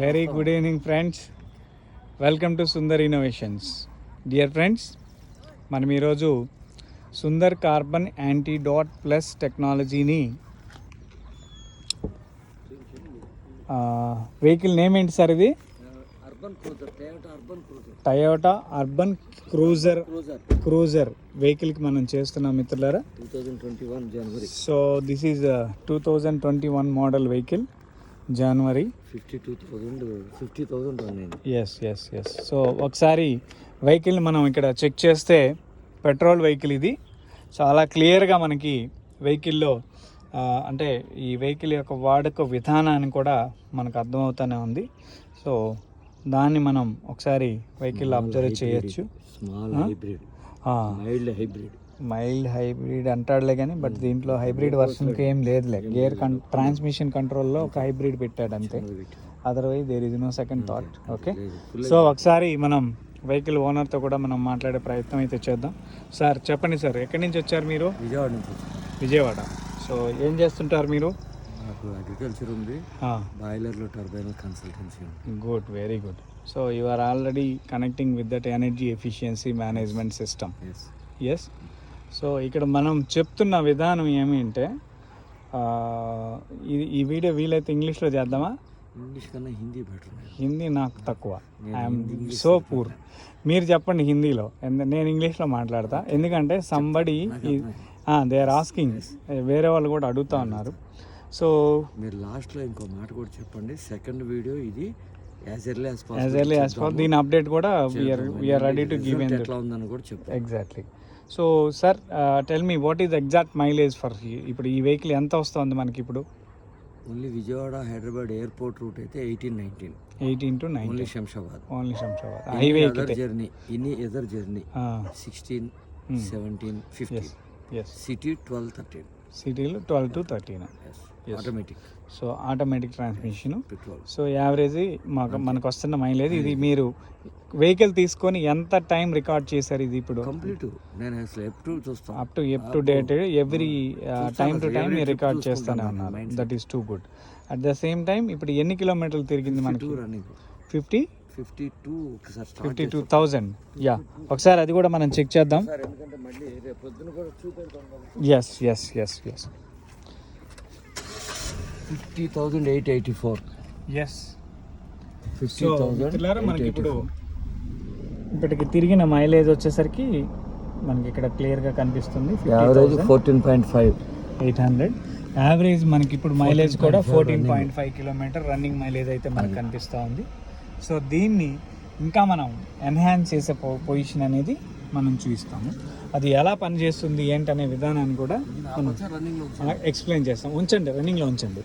Very good evening friends, welcome to Sundar Innovations. Dear friends, మనం ఈరోజు Sundar carbon antidote plus టెక్నాలజీని vehicle name ఏంటి sir? ఇది టయోటా అర్బన్ క్రూజర్ వెహికల్కి మనం చేస్తున్నాం మిత్రులారా. 2021 జనవరి. So this is 2021 model vehicle, జనవరి. 50,000 ఎస్. సో ఒకసారి వెహికల్ని మనం ఇక్కడ చెక్ చేస్తే పెట్రోల్ వెహికల్ ఇది. చాలా క్లియర్గా మనకి వెహికల్లో అంటే ఈ వెహికల్ యొక్క వాడక విధానాన్ని కూడా మనకు అర్థమవుతూనే ఉంది. సో దాన్ని మనం ఒకసారి వెహికల్ అబ్జర్వ్ చేయొచ్చు. మైల్డ్ హైబ్రిడ్ అంటాడులే కానీ, బట్ దీంట్లో హైబ్రిడ్ వర్షన్కి ఏం లేదులే. గేర్ ట్రాన్స్మిషన్ కంట్రోల్లో ఒక హైబ్రిడ్ పెట్టాడు అంతే. Otherwise there is no second thought. Okay, so ఒకసారి మనం వెహికల్ ఓనర్తో కూడా మనం మాట్లాడే ప్రయత్నం అయితే చేద్దాం. సార్ చెప్పండి సార్, ఎక్కడి నుంచి వచ్చారు మీరు? విజయవాడ నుంచి. విజయవాడ. సో ఏం చేస్తుంటారు మీరు? నాకు అగ్రికల్చర్ ఉంది, బాయిలర్లో turbine consultancy. Good, very good. So you are already connecting with that energy efficiency management system. Yes. So ఇక్కడ మనం చెప్తున్న విధానం ఏమిటంటే, ఈ వీడియో వీలైతే ఇంగ్లీష్లో చేద్దామా? ఇంగ్లీష్ కన్నా హిందీ బెటర్. హిందీ నాకు తక్కువ, ఐఎమ్ సో పూర్. మీరు చెప్పండి హిందీలో, నేను ఇంగ్లీష్లో మాట్లాడతా. ఎందుకంటే సంబడి దే ఆర్ ఆస్కింగ్, వేరే వాళ్ళు కూడా అడుగుతూ ఉన్నారు. సో మీరు లాస్ట్లో ఇంకో మాట కూడా చెప్పండి. సెకండ్ వీడియో ఇది యాజ్ ఎర్లీ యాజ్ పాసిబుల్ దీని అప్డేట్ కూడా వీఆర్ రెడీ టు గివ్ ఎట్లా ఉందని కూడా చెప్పండి. Exactly. So sir tell me what is exact mileage for ఇప్పుడు ఈ వెహికల్ ఎంత వస్తుంది మనకి ఇప్పుడు? Only Vijayawada Hyderabad airport route అయితే 18 to 19. Only Shamshabad highway journey. ఇన్ని ఎదర్ జర్నీ 16, 17, 15. సిటీ 12-13. సిటీలో 12 to 13. Automatic. So automatic transmission. Petrol. So average మనకు వస్తున్న మైలేజ్ ఇది. మీరు వెహికల్ తీసుకొని ఎంత టైం రికార్డ్ చేశారు ఇది ఇప్పుడు? కంప్లీట్ నేను అసలు up to date every time to time మీరు రికార్డ్ చేస్తూనే ఉన్నారు. That is too good. At the same time ఇప్పుడు ఎన్ని కిలోమీటర్లు తిరిగింది మనకి? 52,000. యా, ఒకసారి అది కూడా మనం చెక్ చేద్దాం. ఎస్ 50,884. ఎస్. మనకి ఇప్పుడు ఇప్పటికి తిరిగిన మైలేజ్ వచ్చేసరికి మనకి ఇక్కడ క్లియర్గా కనిపిస్తుంది. 14.5. 800 యావరేజ్ మనకి ఇప్పుడు మైలేజ్ కూడా 14.5 కిలోమీటర్ రన్నింగ్ మైలేజ్ అయితే మనకు కనిపిస్తూ ఉంది. సో దీన్ని ఇంకా మనం ఎన్హాన్స్ చేసే పొజిషన్ అనేది మనం చూపిస్తాము. అది ఎలా పనిచేస్తుంది ఏంటనే విధానాన్ని కూడా మనం ఎక్స్ప్లెయిన్ చేస్తాం. ఉంచండి, రన్నింగ్లో ఉంచండి.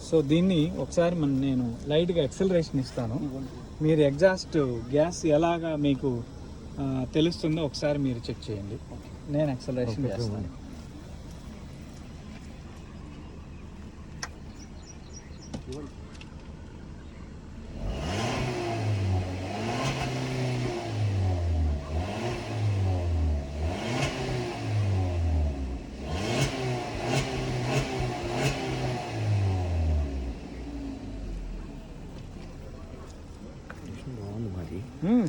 సో దీన్ని ఒకసారి నేను లైట్గా యాక్సిలరేషన్ ఇస్తాను. మీరు ఎగ్జాస్ట్ గ్యాస్ ఎలాగా మీకు తెలుస్తుందో ఒకసారి మీరు చెక్ చేయండి. నేను యాక్సిలరేషన్ చేస్తాను.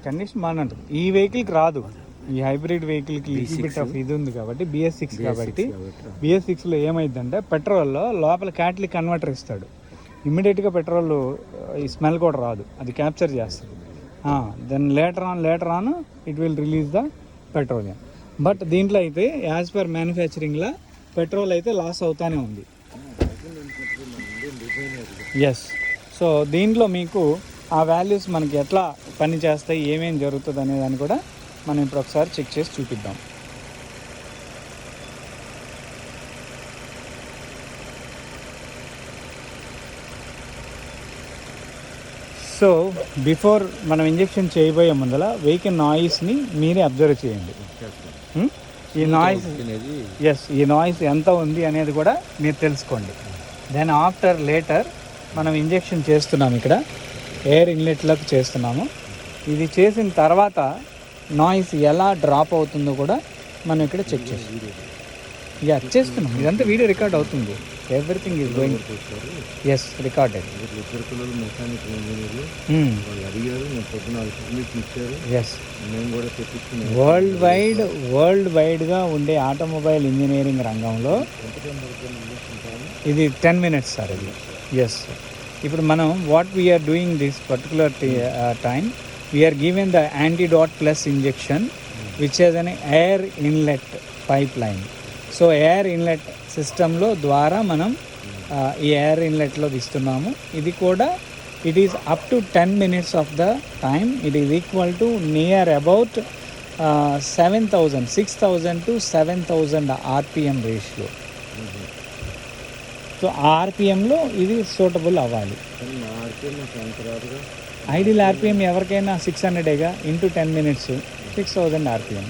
కండిషన్ బాగానే ఉంటుంది. ఈ వెహికల్కి రాదు, ఈ హైబ్రిడ్ వెహికల్కి బిట్ ఆఫ్ ఇది ఉంది కాబట్టి BS6 కాబట్టి BS6లో ఏమైందంటే పెట్రోల్లో లోపల క్యాటలిక్ కన్వర్టర్ ఇస్తాడు. ఇమ్మీడియట్గా పెట్రోల్ ఈ స్మెల్ కూడా రాదు, అది క్యాప్చర్ చేస్తుంది. Then later on it will release the petroleum. But దీంట్లో అయితే యాజ్ పర్ మ్యానుఫ్యాక్చరింగ్లో పెట్రోల్ అయితే లాస్ అవుతానే ఉంది. ఎస్. సో దీంట్లో మీకు ఆ వాల్యూస్ మనకి ఎట్లా పని చేస్తాయి, ఏమేం జరుగుతుంది అనే దాన్ని కూడా మనం ఇప్పుడు ఒకసారి చెక్ చేసి చూపిద్దాం. సో బిఫోర్ మనం ఇంజెక్షన్ చేయబోయే ముందర వెహికల్ నాయిస్ని మీరే అబ్జర్వ్ చేయండి. ఈ నాయిస్ ఎంత ఉంది అనేది కూడా మీరు తెలుసుకోండి. దెన్ లేటర్ మనం ఇంజెక్షన్ చేస్తున్నాం, ఇక్కడ ఎయిర్ ఇన్లెట్లకు చేస్తున్నాము. ఇది చేసిన తర్వాత నాయిస్ ఎలా డ్రాప్ అవుతుందో కూడా మనం ఇక్కడ చెక్ చేస్తాం. యా చేస్తున్నాం, ఇదంతా వీడియో రికార్డ్ అవుతుంది. Everything is going. Yes recorded. ఇద్దరు పిల్లలు మెకానికల్ ఇంజనీర్లు వాళ్ళు అడిగారు, నేను పొద్దున పర్మిషన్ ఇచ్చారు. ఎస్ మేము కూడా తెప్పించుకున్నాం. వరల్డ్ వైడ్గా ఉండే ఆటోమొబైల్ ఇంజనీరింగ్ రంగంలో ఎంత టైం పడుతుంది ఇది 10 minutes సార్ ఇది. ఎస్ ఇప్పుడు మనం what we're doing this particular time we're given the antidote plus injection which has an air inlet pipeline. So air inlet సిస్టంలో ద్వారా మనం ఈ ఎయిర్ ఇన్లెట్లో ఇస్తున్నాము. ఇది కూడా it is up to 10 minutes of the time. It is equal to near about 6,000 to 7,000 RPM ratio. So ఆర్పిఎంలో ఇది సూటబుల్ అవ్వాలి. ఐడియల్ ఆర్పిఎం ఎవరికైనా 600 into 10 minutes 6,000 RPM.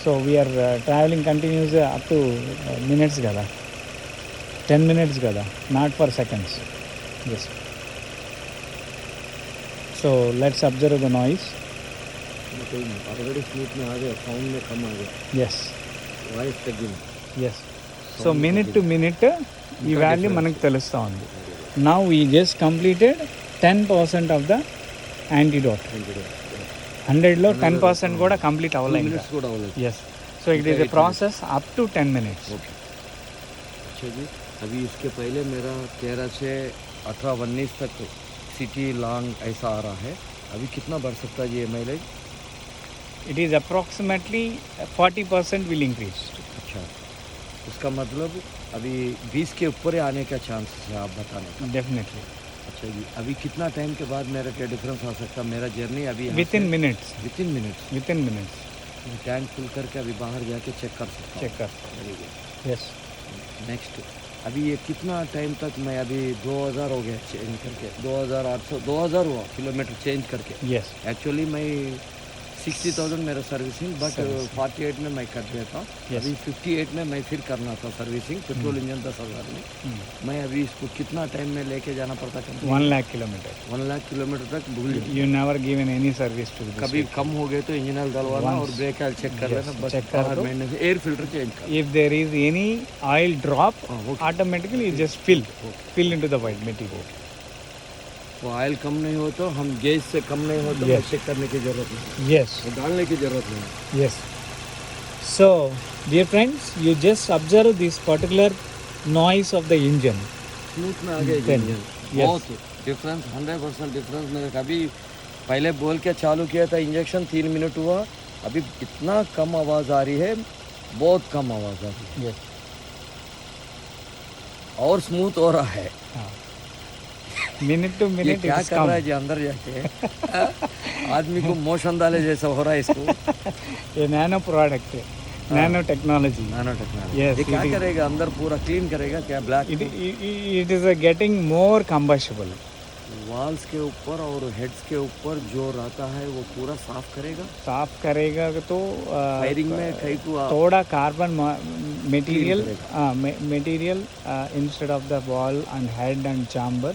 So we are travelling continuous up to minutes కదా, 10 minutes కదా, not for seconds. Yes. So let's observe the noise. Yes yes. So minute to minute ఈ value మనకు తెలుస్తూ ఉంది. Now we just completed 10% of the antidote. 100లో 10% కూడా complete అవ్వలేదు. Yes. So it is a process up to 10 minutes. अच्छा जी, अभी इसके पहले मेरा 13 से 18 19 तक सिटी लॉन्ग ऐसा आ रहा है. अभी कितना बढ़ सकता है ये mileage? It is approximately 40% will increase. अच्छा, उसका मतलब अभी 20 के ऊपर ही आने का चांस है आप बताने का? डेफिनेटली. अच्छा जी, अभी कितना टाइम के बाद मेरा क्या डिफरेंस आ सकता है? मेरा जर्नी अभी with in minutes. Tank full करके अभी बाहर जाके चेक कर सकता हूँ. चेक कर. Very good. यस. नेक्स्ट, अभी ये कितना टाइम तक मैं अभी 2000 हो गया चेंज करके, 2000 हुआ किलोमीटर चेंज करके. यस. एक्चुअली मैं 60,000 मेरा सर्विसिंग, बट 48 में मैं कर देता. अभी 58 में मैं फिर करना था सर्विसिंग, पेट्रोल इंजन 10,000 में. मैं अभी इसको कितना टाइम में लेके जाना पड़ता है? 1 लाख किलोमीटर. 1 लाख किलोमीटर तक भूल. You never given any service to. कभी कम हो गए तो इंजन ऑयल डलवाना और ब्रेक ऑयल चेक कर लेना, बस मेंटेनेंस, एयर फिल्टर चेंज कर. If there is any oil drop automatically you just fill into the white material. तो ऑयल कम नहीं हो तो हम गैस से कम नहीं हो तो चेक करने की जरूरत नहीं. Yes. डालने की जरूरत नहीं. Yes. So, dear friends, you just observe this particular noise of the engine. Smooth में आ गया इंजन. बहुत डिफरेंस, 100% डिफरेंस. मैंने कभी पहले बोल के चालू किया था इंजेक्शन, 3 मिनट हुआ, अभी इतना कम आवाज़ आ रही है, बहुत कम आवाज़ आ रही है. Yes. और स्मूथ हो रहा है. मिनट टू ये मिनट क्या कर रहा है जी अंदर जाके? आदमी को मोशन डाले जैसा हो रहा है इसको. ये नैनो प्रोडक्ट है, नैनो टेक्नोलॉजी. नानो टेक्नोलॉजी. Yes, ये क्या it is. करेगा? अंदर पूरा क्लीन करेगा क्या? Black It is getting more combustible. Walls के ऊपर और हेड्स के ऊपर जो रहता है वो पूरा साफ करेगा. साफ करेगा तो फायरिंग में कहीं को थोड़ा carbon material instead of the wall and head and chamber,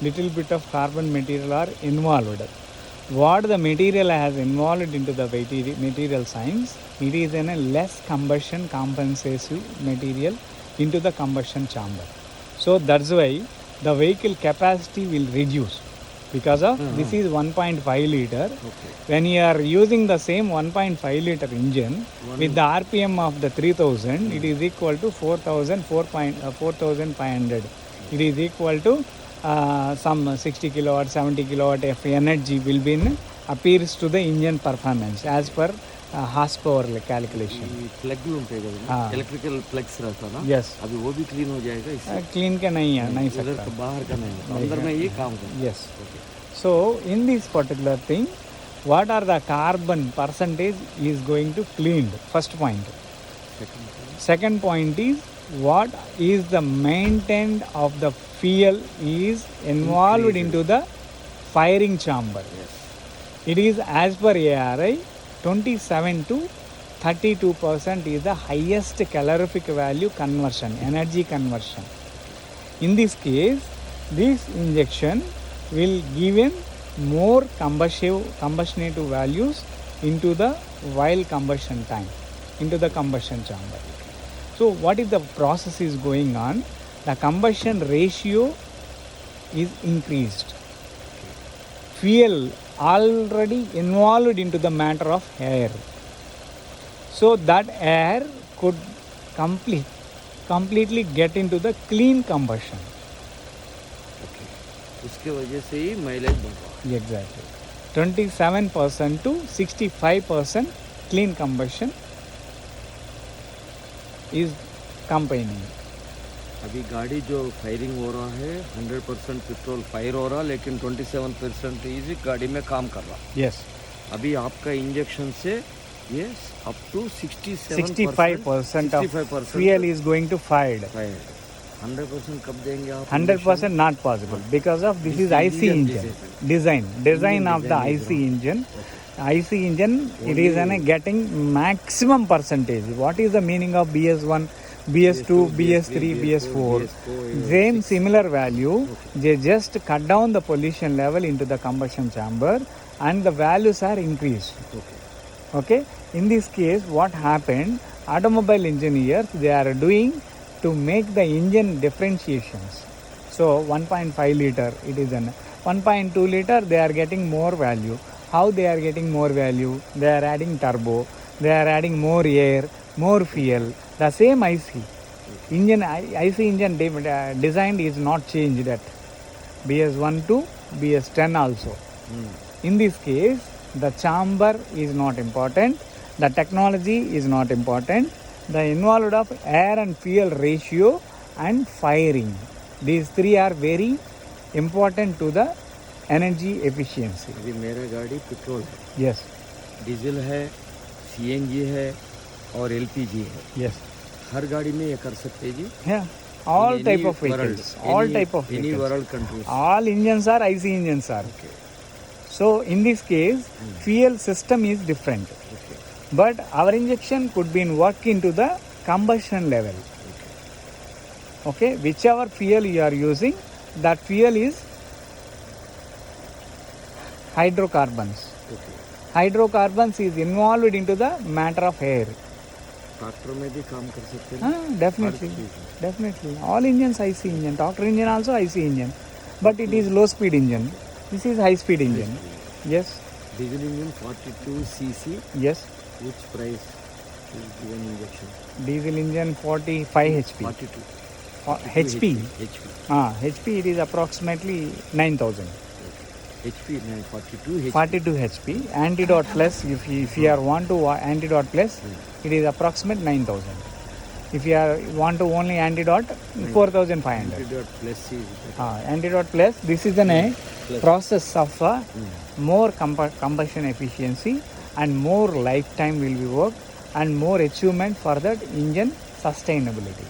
little bit of carbon material are involved. What the material has involved into the material science, it is in a less combustion compensative material into the combustion chamber. So that's why the vehicle capacity will reduce because of this is 1.5 liter. Okay. When you are using the same 1.5 liter engine with the RPM of the 3000, it is equal to 4,500. It is equal to some 60 kilowatt, 70 kilowatt of energy will be appears to the engine performance as per horsepower calculation. Plug ఉంటాయి కదా, electrical plugs रहता ना. Yes. अभी वो भी clean हो जाएगा इससे. क्लीन का नहीं है, नहीं उधर सकता. का बाहर का नहीं, अंदर में ये काम करता. Yes. So in this particular thing, what are the carbon percentage is going to cleaned? First point. Second point is what is the maintained of the fuel is involved into the firing chamber. Yes. It is as per ARI 27 to 32% is the highest calorific value conversion, energy conversion. In this case, this injection will give in more combustive values into the while combustion time. into the combustion chamber. So what is the process is going on? The combustion ratio is increased. Fuel already involved into the matter of air. So that air could completely get into the clean combustion. उसके वजह से ही mileage बढ़ रहा Exactly. 27% to 65% clean combustion is campaigning. अभी गाड़ी जो firing हो रहा है 100% पेट्रोल फायर हो रहा, लेकिन 27% इजी गाड़ी में काम कर रहा. Yes. अभी आपका इंजेक्शन से ये up to 65% of fuel is going to fired. 100% कब देंगे आप? 100% not possible because of this is IC engine design of the IC engine. IC engine it is getting maximum percentage. What is the meaning of BS1, BS2, BS3, BS4? Same similar value. They just cut down the pollution level into the combustion chamber and the values are increased. Okay. In this case, what happened? Automobile engineers they are doing to make the engine differentiations. So 1.5 liter it is an 1.2 liter they are getting more value. How they are getting more value? They are adding turbo, they are adding more air, more fuel. The same IC engine designed is not changed at BS1 to BS10 also. In this case the chamber is not important, the technology is not important, the involved of air and fuel ratio and firing. These three are very important to the energy efficiency. अभी मेरा गाड़ी petrol है, Yes. Diesel है, CNG है और LPG है. Yes. हर गाड़ी में ये कर सकते हैं जी. Yeah. All In type any of vehicles. world, All any- type of any vehicles. world countries. All engines are IC engines are. So in this case, fuel system is different. But our injection could be in work into the combustion level. Okay, whichever fuel you are using, that fuel is hydrocarbons. Hydrocarbons is involved into the matter of air. Tractor में भी काम कर सकते हैं. Definitely. All engines IC engine. Tractor engine also IC engine. But it is low speed engine. This is high speed engine. Yes. Diesel engine 42 cc. Yes. Which price is given injection? Diesel engine 45 HP. 42. HP. HP. HP it is approximately 9,000. HP 42 HP. 42 HP. Antidote plus, if you are want to antidote plus, it is approximate 9,000. If you are want to only antidote, 4,500. Antidote plus is Antidote plus, this is a process of more combustion efficiency and more lifetime will be worked and more achievement for that engine sustainability.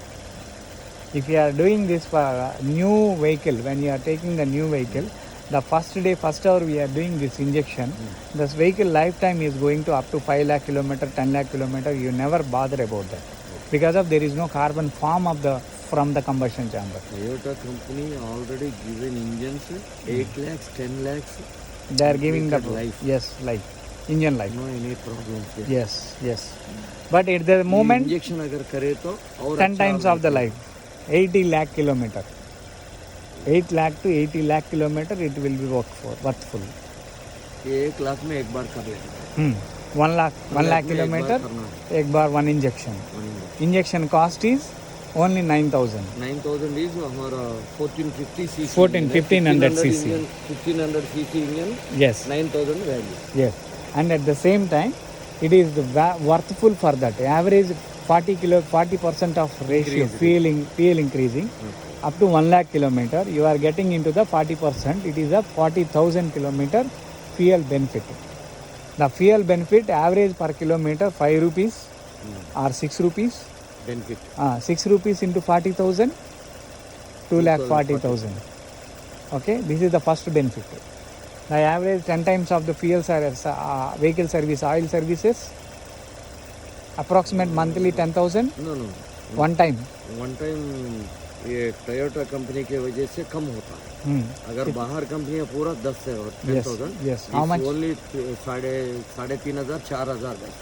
If you are doing this for a new vehicle, when you are taking the new vehicle, the first hour we are doing this injection, this vehicle lifetime is going to up to 5 lakh kilometer, 10 lakh kilometer, you never bother about that. Because of there is no carbon form from the combustion chamber. Toyota company already given engines 8 lakhs, 10 lakhs. They are giving the life. Yes, life, engine life. No any problem here. Yes. But at the moment, injection अगर करे तो और 10 times of the life, 80 lakh kilometer. 8 lakh to 80 lakh kilometer it will be worthful. ये 1 लाख में एक बार कर लेंगे. 1 lakh kilometer, एक बार one injection. Injection cost is only 9,000. 9,000 is हमारा 1450 cc. 1500 cc. 1500 cc engine. Yes. 9,000 value. Yes. And at the same time, it is worthful for that. Average 40% of ratio fuel increasing up to 1 lakh kilometer. You are getting into the 40%. It is a 40,000 kilometer fuel benefit. The fuel benefit average per kilometer 5 rupees or 6 rupees. Benefit. 6 rupees into 40,000, 2 lakh 40,000. Okay, this is the first benefit. The average 10 times of the fuel service, vehicle service, oil services, approximate monthly 10,000. No. One time. ये Toyota company के वजह से कम होता है. अगर बाहर company पूरा 10 से 10,000. Yes. How much? Only 3,500, 4,000 बस.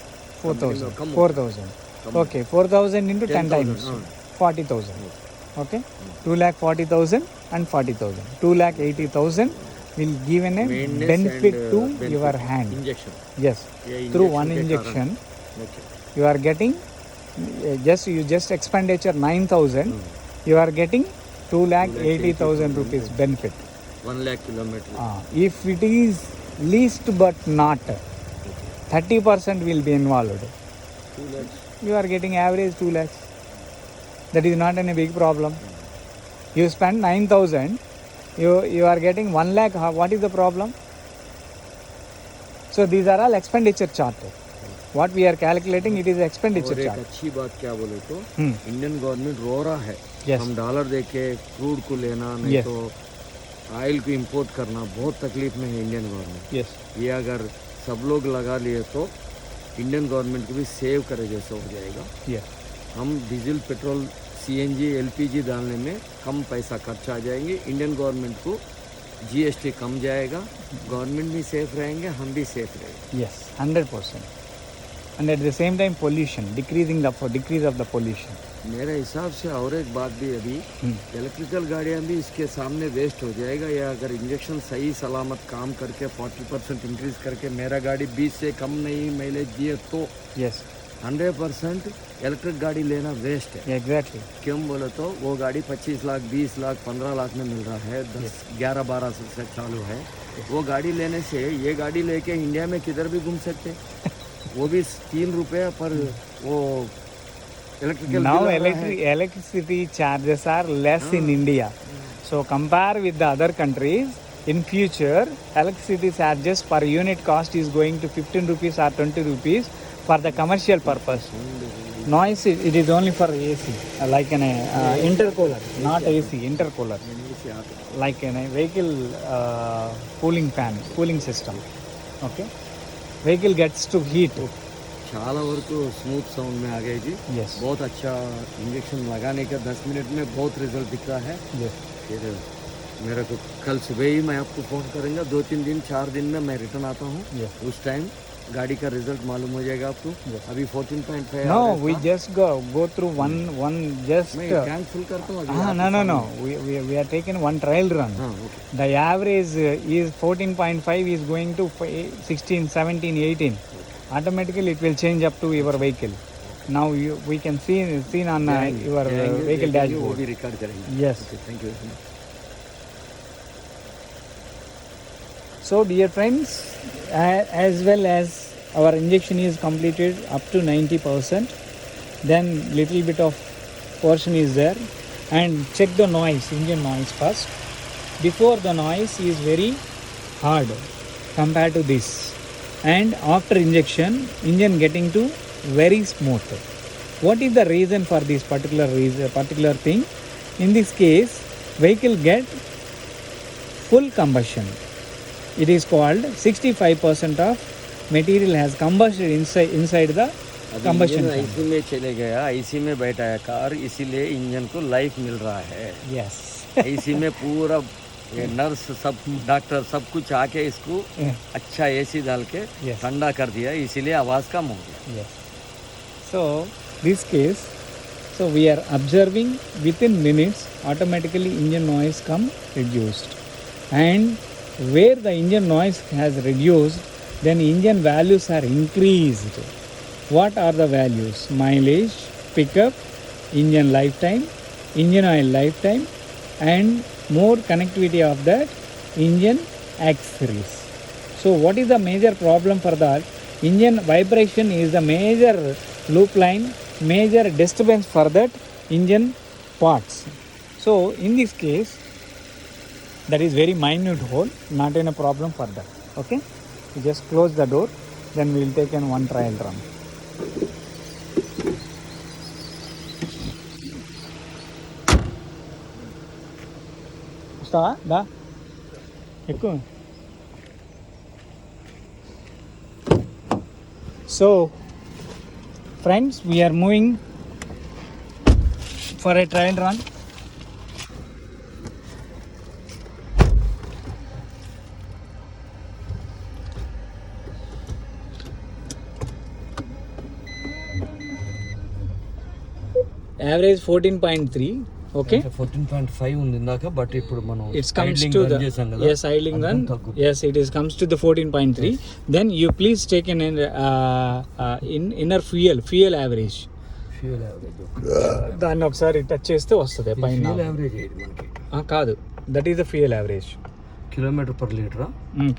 4,000. कम 4,000. Okay, 4,000 into 10 times. 40,000. Okay, 2,40,000 and 40,000. 2,80,000 will give a Maintenance benefit and, to benefit. your hand. Injection Yes, through one injection, you are getting just expenditure 9,000. You are getting 2,80,000 rupees benefit. 1 lakh kilometer. If it is least but not, 30% will be involved. 2 lakhs. You are getting average 2 lakhs. That is not a big problem. You spend 9,000, you are getting 1 lakh. What is the problem? So these are all expenditure chart. What we are calculating, it is expenditure और एक chart. अच्छी बात क्या बोले तो Hmm. Indian government रो रहा है Yes. हम डॉलर देके क्रूड को लेना नहीं Yes. तो ऑयल को इंपोर्ट करना बहुत तकलीफ में है इंडियन गवर्नमेंट Yes. ये अगर सब लोग लगा लिए तो इंडियन गवर्नमेंट को भी सेव करे जैसा हो जाएगा Yes. हम डीजल पेट्रोल सीएनजी एलपीजी डालने में कम पैसा खर्च आ जाएंगे इंडियन गवर्नमेंट को जीएसटी कम जाएगा गवर्नमेंट भी सेफ रहेंगे हम भी सेफ रहेंगे Yes. 100%. And at the same time, pollution, decrease of the pollution. मेरे हिसाब से और एक बात भी अभी Hmm. इलेक्ट्रिकल गाड़ियाँ भी इसके सामने वेस्ट हो जाएगा या अगर इंजेक्शन सही सलामत काम करके 40% इंक्रीज करके मेरा गाड़ी 20 से कम नहीं माइलेज दिए तो Yes. 100% इलेक्ट्रिक गाड़ी लेना वेस्ट है Exactly. क्यों बोले तो वो गाड़ी 25 लाख 20 लाख 15 लाख में मिल रहा है 11-12 से चालू है वो गाड़ी लेने से ये गाड़ी लेके इंडिया में किधर भी घूम सकते वो भी 3 रुपये पर वो electrical Now electricity charges are less in India. So compare with the other countries, in future electricity charges per unit cost is going to 15 rupees or 20 rupees for the commercial purpose. Noise it is only for AC, like an intercooler, not AC, intercooler, like in a vehicle cooling fan, cooling system. Okay, vehicle gets to heat. చాలా వరకు smooth sound में आ गई जी Yes. बहुत अच्छा injection लगाने का 10 minute में बहुत रिजल्ट दिख रहा है Yes. फिर मेरे को कल सुबह ही मैं आपको फ़ोन करूँगा 2-3 दिन 4 दिन में मैं रिटर्न आता हूँ Yes. उस टाइम गाड़ी का रिजल्ट मालूम हो जाएगा आपको अभी 14.5 No, we just go through one just. मैं टैंक फुल करता हूँ No. We are taking one trial run. हाँ okay The average is 14.5 is going to 16, 17, 18. Automatically it will change up to your vehicle. Now we can see on your vehicle वो dashboard. भी record करेंगे Yes. Thank you very much So dear friends, as well as our injection is completed up to 90%, then little bit of portion is there, and check the noise, engine noise first. Before the noise is very hard compared to this, and after injection engine getting to very smooth. What is the reason for this particular thing? In this case, vehicle get full combustion. It is called 65% of material has combusted inside the combustion chamber. IC में चले गया IC में बैठा है car इसीलिए engine को life मिल रहा है Yes. आईसी में पूरा ये नर्स सब डॉक्टर सब कुछ आके इसको अच्छा एसी डाल के Yes. ठंडा कर दिया इसीलिए आवाज़ कम हो गया Yes. So this case, so we are observing within minutes automatically engine noise come reduced, and where the engine noise has reduced, then engine values are increased. What are the values? Mileage, pickup, engine lifetime, engine oil lifetime, and more connectivity of that engine accessories. So what is the major problem for that? Engine vibration is the major loop line, major disturbance for that engine parts. So in this case, that is very minute hole, not in a problem for that. Okay, you just close the door, then we will take in one trial run. Da ఎక్కువ. So friends, we are moving for a trial run. Average 14.3. Okay, 14.5 ఉంది ఇందాక, but ఇప్పుడు మనం it's comes to the yes idling run, yes it is comes to the 14.3. then you please take an in inner fuel average. Fuel average దాన్ని ఒకసారి touch చేస్తే వస్తుంది పైన. Fuel average ఏది మనకి కాదు, that is the fuel average. Kilometre per లీటరా?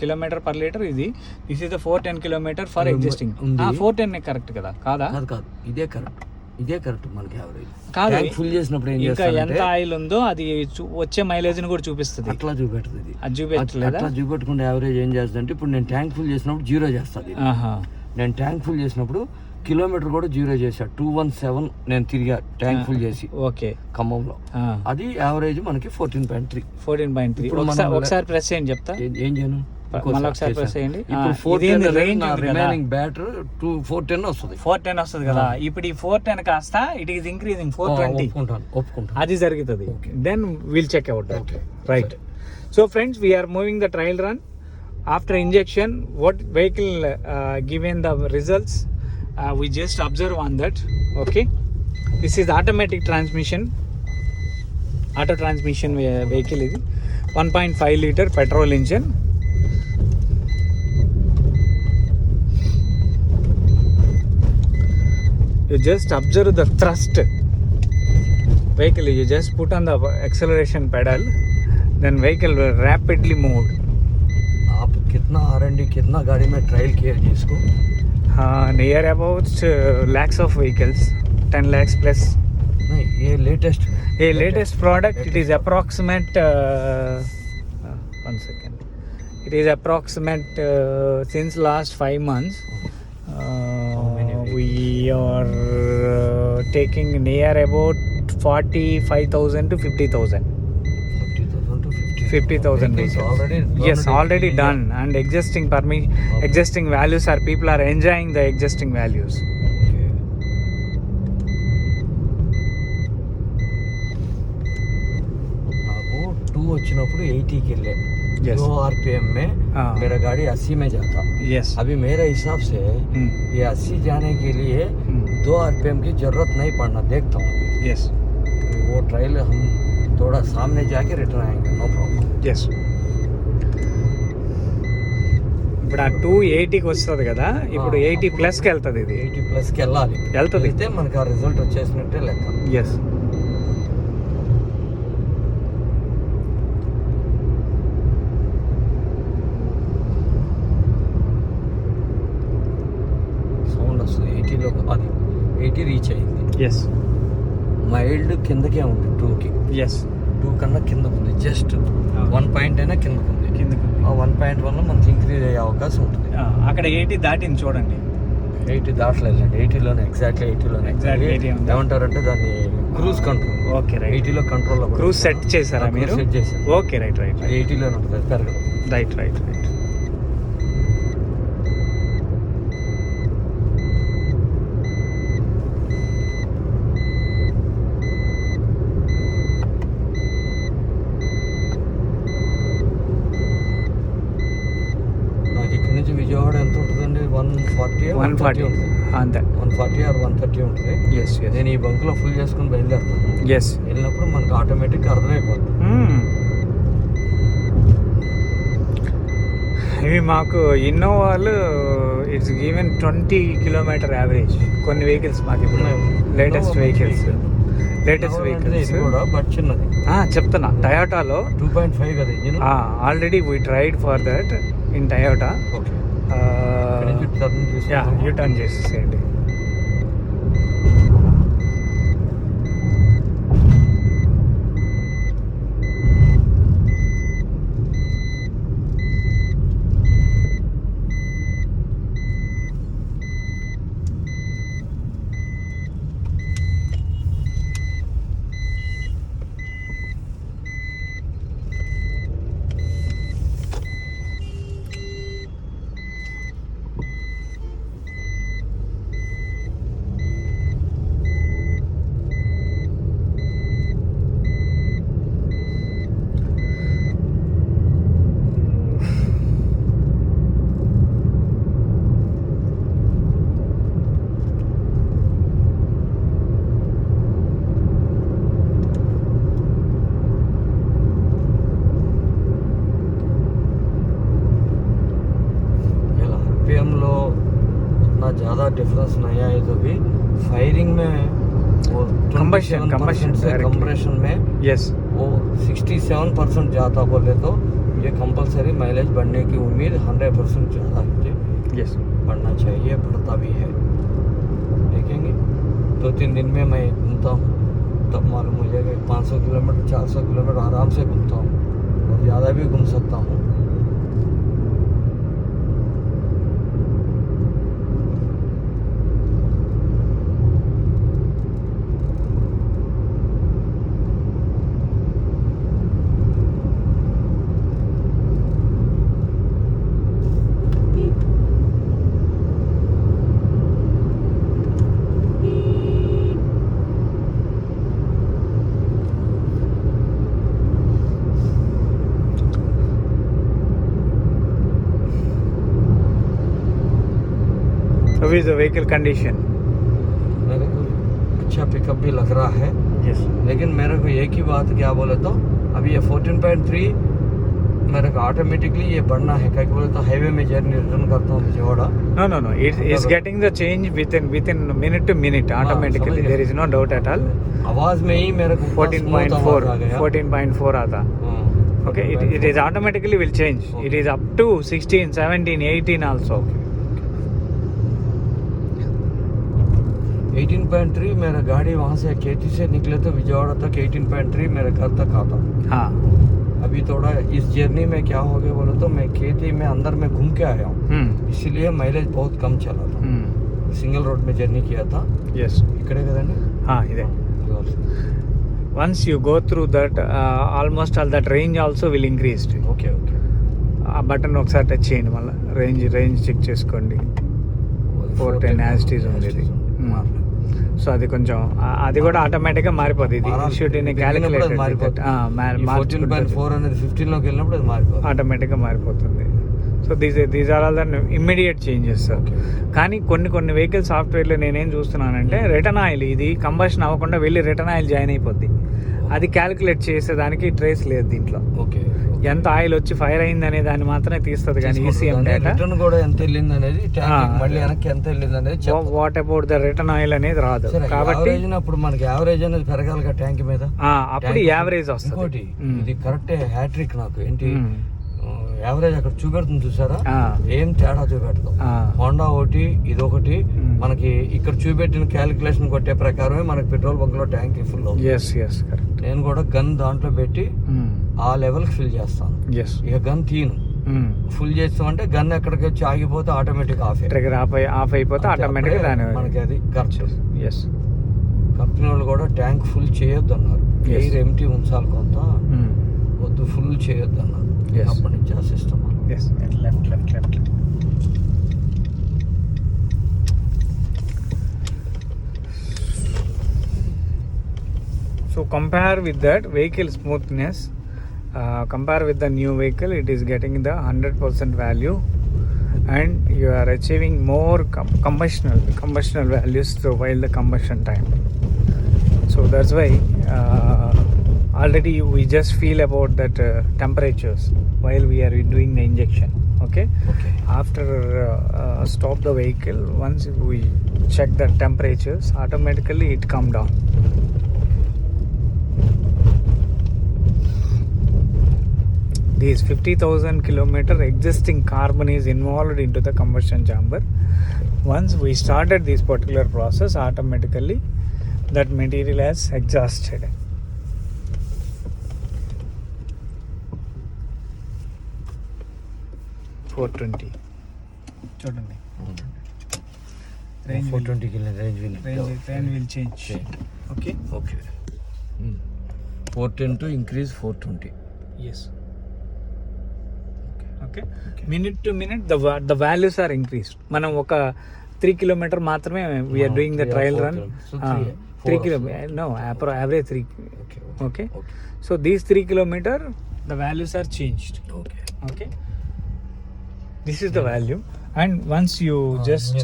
Kilometre per litre ఇది. This is the 410 kilometre for existing. 410 correct కదా? కాదా? కాదు, ఇదే కరెక్ట్ మనకి యావరేజ్. కాదు, ఫుల్ చేసినప్పుడు ఏం ఇంకా ఎంత ఆయిల్ ఉందో అది వచ్చే మైలేజ్ ని కూడా చూపిస్తుంది. అట్లా చూపెడుతుంది ఇది. అది చూపెట్టలేదా? అట్లా చూపెట్టుకుంటే యావరేజ్ ఏం చేస్తుంది అంటే, ఇప్పుడు నేను ట్యాంక్ ఫుల్ చేసినప్పుడు 0 చేస్తుంది. నేను ట్యాంక్ ఫుల్ చేసినప్పుడు కిలోమీటర్ కూడా 0 చేశా. 217 నేను తిరిగా ట్యాంక్ ఫుల్ చేసి. ఓకే, ఖమ్మంలో. అది యావరేజ్ మనకి 14.3. 14.3. ఒకసారి ప్రెస్ చేయండి, చెప్తా. ఏం చేయను, మళ్ళీ ఒకసారి ప్రెస్ చేయండి. ఇప్పుడు 410 రిమైనింగ్ బ్యాటర్ 410 వస్తుంది. 410 వస్తుంది కదా. ఇప్పుడు ఈ 410 కాస్త ఇట్ ఈస్ ఇంక్రీజింగ్ 420. ఒప్పుకుంటాను. అది జరుగుతుంది. Then will check out. Right. So friends, we're moving the trial run after injection. What vehicle given the results, we just observe on that. Okay, this is automatic transmission, auto transmission vehicle ఇది. 1.5 liter petrol engine. You just observe the thrust vehicle. You just put on the acceleration pedal, then vehicle will rapidly move. आप कितना R&D कितना गाड़ी में trial किया जी इसको? Near about lakhs of vehicles, 10 lakhs plus. नहीं, ये latest product. It is approximate 1 second. It is approximate since last 5 months. We are taking near about 45,000 to 50,000. 50,000 vehicles. Yes, already done. And existing values are, people are enjoying the existing values. నాకు 2 వచ్చినప్పుడు 80 కి వెళ్ళే. Yes. 2 RPM में मेरा गाड़ी 80 में जाता. Yes. अभी मेरे हिसाब से ये 80 जाने के लिए 2 RPM की जरूरत नहीं पड़ना, देखता हूँ. Yes. वो ट्रायल हम थोड़ा सामने जाके रिटर्न आएंगे, नो प्रॉब्लम. ఎస్. ఇప్పుడు ఆ 280కి వస్తుంది కదా, ఇప్పుడు 80 ప్లస్కి వెళ్తుంది. ఇది 80 ప్లస్కి వెళ్తుంది. అయితే మనకి ఆ రిజల్ట్ వచ్చేసినట్టే లెక్క. ఎస్. సౌండ్ వస్తుంది 80లో. అది 80 రీచ్ అయింది. ఎస్. మైల్డ్ కిందకే ఉంది 2కి. ఎస్. 2 కన్నా కింద ఉంది. జస్ట్ 1 పాయింట్ అయినా కిందకు ఉంది. ఆ 1 పాయింట్ వల్ల మనకి ఇంక్రీజ్ అయ్యే అవకాశం ఉంటుంది. అక్కడ 80 దాటింది చూడండి. 80 దాటలేదండి, 80లోనే, ఎగ్జాక్ట్లీ 80లోనే. ఏమంటారంటే దాన్ని క్రూజ్ కంట్రోల్. Okay, right. 80లో కంట్రోల్. క్రూజ్ సెట్ చేశారా మీరు? సెట్ చేశాను. Okay, right. 80లోనే ఉంటుంది, పెరగదు. రైట్. విజయవాడ ఎంత ఉంటుందండి? 140 ఉంటుంది. అంతే, 140 or 130 ఉంటుంది. ఎస్. నేను ఈ బంక్లో ఫుల్ చేసుకుని బయలుదేరుతాను. ఎస్. వెళ్ళినప్పుడు మనకు ఆటోమేటిక్గా అర్థమైపోతుంది. ఇవి మాకు ఇన్నోవాలు ఇట్స్ గివెన్ 20 కిలోమీటర్ యావరేజ్. కొన్ని వెహికల్స్ మాకు ఇప్పుడు లేటెస్ట్ వెహికల్స్ కూడా, బట్ చిన్నది. చెప్తున్నా, టయోటాలో 2.5 కదా engine. Already we tried for that in Toyota. Okay, you turn చేసేసేయండి. डिफरेंस नहीं आए तो भी फायरिंग में वो Combustion, 27% से directly. कंप्रेशन में यस वो 67% जाता बोले तो ये कंपलसरी माइलेज बढ़ने की उम्मीद 100% ज़्यादा है, यस बढ़ना चाहिए, बढ़ता भी है। देखेंगे 2-3 दिन में मैं घूमता हूँ तब मालूम हो जाएगा। 500 किलोमीटर 400 किलोमीटर आराम से घूमता हूँ और ज़्यादा भी घूम सकता हूँ। How is the vehicle condition? मेरे को अच्छा पिकअप भी लग रहा है, यस लेकिन मेरे को एक ही बात क्या बोले तो अभी ये 14.3 मेरे को ऑटोमेटिकली ये बढ़ना है। क्या बोले तो हाईवे में जर्नी रिटर्न करता हूँ Vijayawada. No, it's getting the change within minute to minute automatically. समझ गया। There is no doubt at all. आवाज में ही मेरे को पूरा smooth आवाज आ गया। 14.4 आता. हाँ, Okay, it is automatically will change. It is up to 16, 17, 18 also. 18.3 मेरा गाड़ी वहाँ से खेती से निकले तो विजयवाड़ा तक 18.3 मेरे घर तक आता। हाँ. अभी थोड़ा इस जर्नी में क्या हो गया बोले तो मैं खेती में अंदर में घूम के आया हूँ, इसीलिए माइलेज बहुत कम चला था। सिंगल रोड में जर्नी किया था। Yes. इकड़े कదండి। हाँ इधे. Once you go through that, almost all that range also will increase. Okay okay ఆ బటన్ ఒకసారి టచ్ చేయండి మళ్ళీ రేంజ్ చెక్ చేసుకోండి. 410 యాజ్ ఇట్ ఈజ్ ఉంది ఇది. సో అది కొంచెం అది కూడా ఆటోమేటిక్గా మారిపోతుంది. ఇది షూట్ ఇన్ క్యాలిక్యులేటెడ్ 14.4 అనేది 15 లోకి వెళ్ళినప్పుడు అది మారిపోతుంది, ఆటోమేటిక్గా మారిపోతుంది. So these are all the immediate changes. కానీ కొన్ని వెహికల్ సాఫ్ట్వేర్లో నేనేం చూస్తున్నానంటే రిటర్న్ ఆయిల్ ఇది కంబషన్ అవ్వకుండా వెళ్ళి రిటర్న్ ఆయిల్ జాయిన్ అయిపోద్ది. అది క్యాలిక్యులేట్ చేసేదానికి ట్రేస్ లేదు దీంట్లో. ఓకే ఎంత ఆయిల్ వచ్చి ఫైర్ అయింది అనే దాన్ని మాత్రమే తీస్తుంది కానీ ఈసీఎం డేటా రిటర్న్ కూడా ఎంత వెళ్ళింది అనేది మళ్ళీ వెనక్కి ఎంత వెళ్ళింది అనేది what about the return oil అనేది రాదు. కాబట్టి అప్పుడు మనకి యావరేజ్ అనేది పెరగాలి ట్యాంక్ మీద, అప్పుడు యావరేజ్ వస్తుంది. ఇంకోటి ఇది కరెక్ట్ హ్యాట్రిక్ నాకు ఏంటి యావరేజ్ అక్కడ చూపెడుతుంది చూసారా, ఏం తేడా చూపెడతాం. హోండా ఒకటి ఇది ఒకటి మనకి ఇక్కడ చూపెట్టిన క్యాలిక్యులేషన్ కొట్టే ప్రకారమే మనకి పెట్రోల్ బంక్ లో ట్యాంక్ ఫుల్ అవుతుంది. నేను కూడా గన్ దాంట్లో పెట్టి ఆ లెవెల్ ఫిల్ చేస్తాను. ఇక గన్ తీను ఫుల్ చేస్తామంటే గన్ ఎక్కడికి వచ్చి ఆగిపోతే ఆటోమేటిక్ ఆఫ్ అయిపోతే ఆటోమేటిక్ మనకి అది ఖర్చు. కంపెనీ వాళ్ళు కూడా ట్యాంక్ ఫుల్ చేయొద్దు అన్నారు, ఎయిర్ ఎంటీ ఉంచాలి కొంత, వద్దు ఫుల్ చేయొద్దు అన్నారు. అప్పటి నుంచి ఆ system left. So compare with that vehicle smoothness, compare with the new vehicle, it is getting the 100% value and you are achieving more combustional values while the combustion time. So that's why already we just feel about that temperatures while we are doing the injection. Okay. After stop the vehicle, once we check the temperatures, automatically it come down. This 50,000 kilometer existing carbon is involved into the combustion chamber. Once we started this particular process, automatically that material has exhausted. చూడండి range 420 కి range will change. Okay. 410 to increase 420. Yes. Okay. Minute to minute the values are increased. మనం ఒక 3 kilometer మాత్రమే we are doing the trial run. 3 kilometer, no, average 3. Okay. So these 3 kilometer the values are changed. Okay. This is the value, and once you just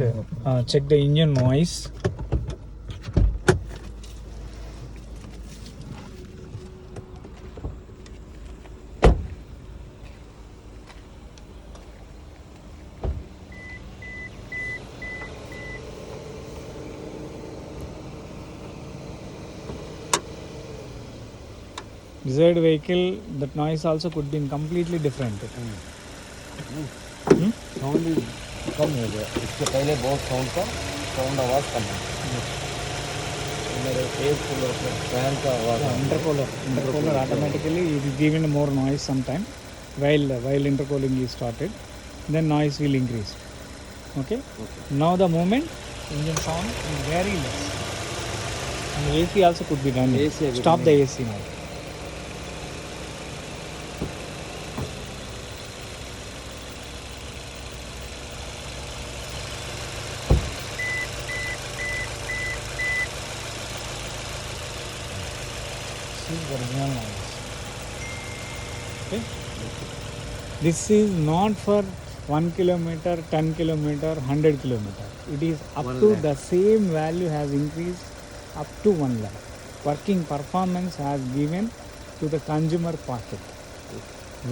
check the engine noise, desired vehicle, that noise also could be completely different. Sound कम हो गया, इसके पहले बहुत sound आवाज़ कम है। मेरे air cooler का फैन का आवाज़ Intercooler automatically it is giving more noise sometime while intercooling is started, then noise will increase. Okay. Now the moment engine sound is very less, and AC also could be done. AC Stop the AC now. This is original noise. Okay. This is not for 1 kilometer, 10 kilometer, 100 kilometer. It is up 1 to lakh. the same value has increased up to 1 lakh. Working performance has given to the consumer pocket,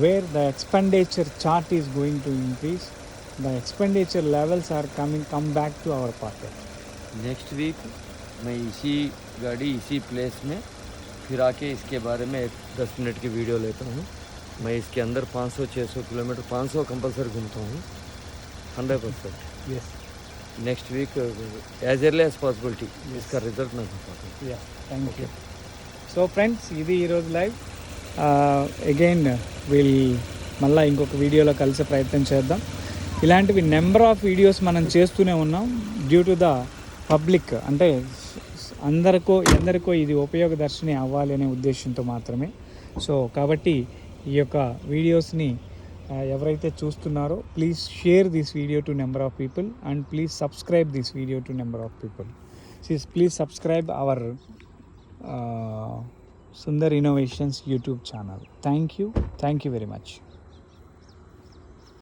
where the expenditure chart is going to increase. The expenditure levels are come back to our pocket. Next week मैं इसी गाड़ी इसी place में फिर आके इसके बारे में एक 10 मिनट की वीडियो लेता हूँ। मैं इसके अंदर 500-600 किलोमीटर 500 कंपलसरी घूमता हूँ 100%। Yes. Next week as early as possibility इसका रिजल्ट मैं बताता हूँ। Yeah, thank you. సో ఫ్రెండ్స్ ఇది ఈరోజు లైవ్. అగైన్ మళ్ళీ ఇంకొక వీడియోలో కలిసే ప్రయత్నం చేద్దాం. ఇలాంటివి నెంబర్ ఆఫ్ వీడియోస్ మనం చేస్తూనే ఉన్నాం డ్యూ టు ద పబ్లిక్, అంటే ఎందరికో ఇది ఉపయోగదర్శిని అవ్వాలి అనే ఉద్దేశంతో మాత్రమే. సో కాబట్టి ఈ యొక్క వీడియోస్ని ఎవరైతే చూస్తున్నారో please share this video to number of people and please subscribe this video to number of people. Please subscribe our Sundar Innovations YouTube channel. Thank you very much.